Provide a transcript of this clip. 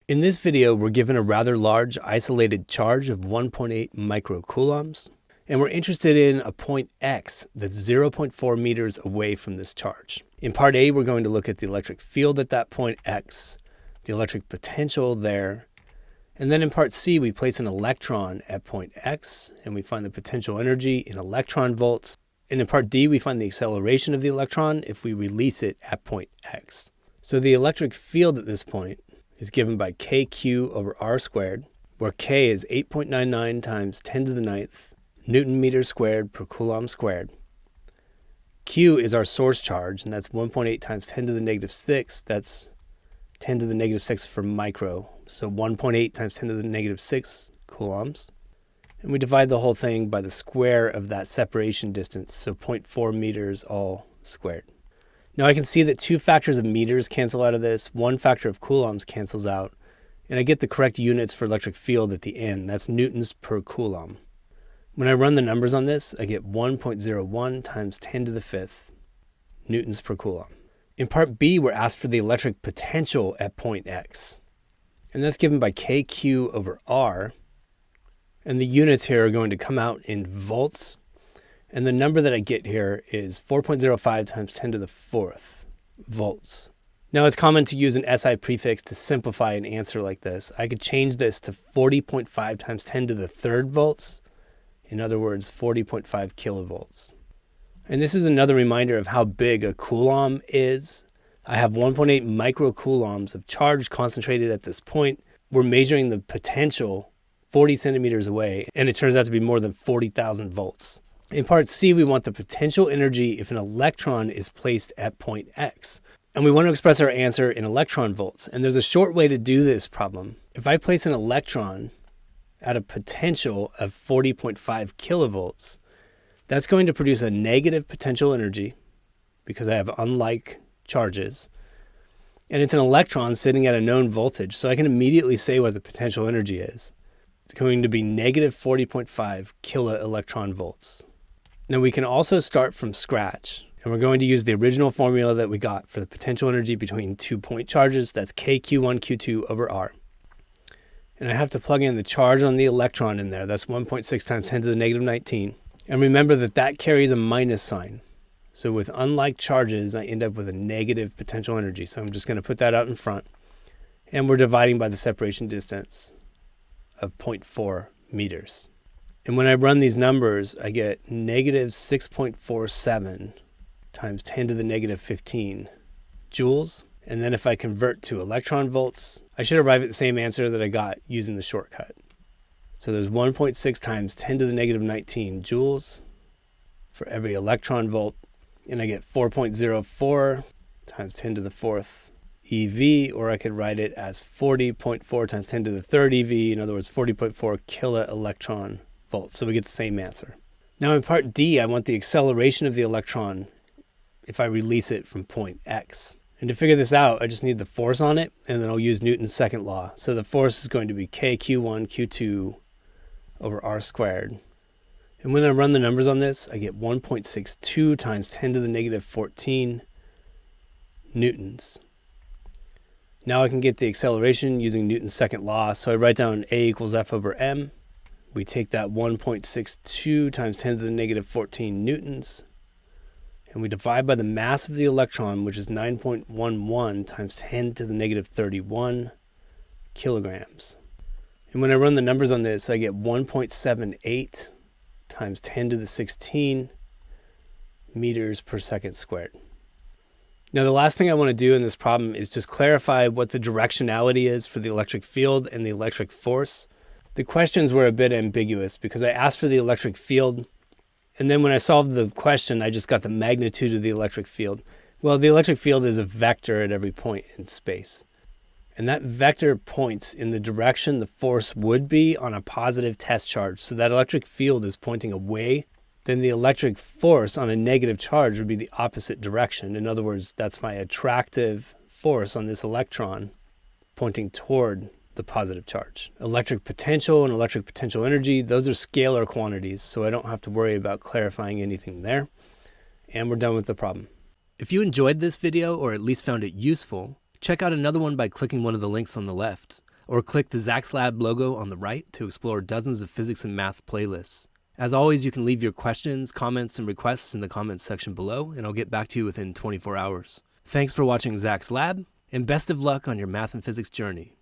In this video, we're given a rather large isolated charge of 1.8 micro-Coulombs, and we're interested in a point X that's 0.4 meters away from this charge. In part A, we're going to look at the electric field at that point X, the electric potential there, and then in part C, we place an electron at point X, and we find the potential energy in electron volts. And in part D, we find the acceleration of the electron if we release it at point X. So the electric field at this point is given by kq over r squared, where k is 8.99 times 10 to the 9th Newton meter squared per Coulomb squared. Q is our source charge, and that's 1.8 times 10 to the negative 6. That's 10 to the negative 6 for micro. So 1.8 times 10 to the negative 6 coulombs. And we divide the whole thing by the square of that separation distance, so 0.4 meters all squared. Now I can see that two factors of meters cancel out of this, one factor of coulombs cancels out, and I get the correct units for electric field at the end. That's newtons per coulomb. When I run the numbers on this, I get 1.01 times 10 to the 5th newtons per coulomb. In part B, we're asked for the electric potential at point X, and that's given by kq over r, and the units here are going to come out in volts. And the number that I get here is 4.05 times 10 to the 4th volts. Now it's common to use an SI prefix to simplify an answer like this. I could change this to 40.5 times 10 to the 3rd volts. In other words, 40.5 kilovolts. And this is another reminder of how big a coulomb is. I have 1.8 micro-Coulombs of charge concentrated at this point. We're measuring the potential 40 centimeters away, and it turns out to be more than 40,000 volts. In part C, we want the potential energy if an electron is placed at point X. And we want to express our answer in electron volts. And there's a short way to do this problem. If I place an electron at a potential of 40.5 kilovolts, that's going to produce a negative potential energy because I have unlike charges. And it's an electron sitting at a known voltage, so I can immediately say what the potential energy is. It's going to be negative 40.5 kiloelectron volts. Now we can also start from scratch, and we're going to use the original formula that we got for the potential energy between 2 point charges. That's kq1, q2 over r. And I have to plug in the charge on the electron in there. That's 1.6 times 10 to the negative 19. And remember that that carries a minus sign. So with unlike charges, I end up with a negative potential energy. So I'm just going to put that out in front. And we're dividing by the separation distance of 0.4 meters. And when I run these numbers, I get negative 6.47 times 10 to the negative 15 joules. And then if I convert to electron volts, I should arrive at the same answer that I got using the shortcut. So there's 1.6 times 10 to the negative 19 joules for every electron volt. And I get 4.04 times 10 to the 4th EV, or I could write it as 40.4 times 10 to the 3rd EV. In other words, 40.4 kiloelectron volts. So we get the same answer. Now in part D, I want the acceleration of the electron if I release it from point X. And to figure this out, I just need the force on it, and then I'll use Newton's second law. So the force is going to be kq1, q2 over r squared. And when I run the numbers on this, I get 1.62 times 10 to the negative 14 newtons. Now I can get the acceleration using Newton's second law. So I write down A equals F over m. We take that 1.62 times 10 to the negative 14 newtons, and we divide by the mass of the electron, which is 9.11 times 10 to the negative 31 kilograms. And when I run the numbers on this, I get 1.78 times 10 to the 16 meters per second squared. Now the last thing I want to do in this problem is just clarify what the directionality is for the electric field and the electric force. The questions were a bit ambiguous because I asked for the electric field, and then when I solved the question, I just got the magnitude of the electric field. Well, the electric field is a vector at every point in space, and that vector points in the direction the force would be on a positive test charge. So that electric field is pointing away. Then the electric force on a negative charge would be the opposite direction. In other words, that's my attractive force on this electron pointing toward the positive charge. Electric potential and electric potential energy, those are scalar quantities, so I don't have to worry about clarifying anything there. And we're done with the problem. If you enjoyed this video, or at least found it useful, check out another one by clicking one of the links on the left. or click the Zach's Lab logo on the right to explore dozens of physics and math playlists. As always, you can leave your questions, comments, and requests in the comments section below, and I'll get back to you within 24 hours. Thanks for watching Zach's Lab, and best of luck on your math and physics journey.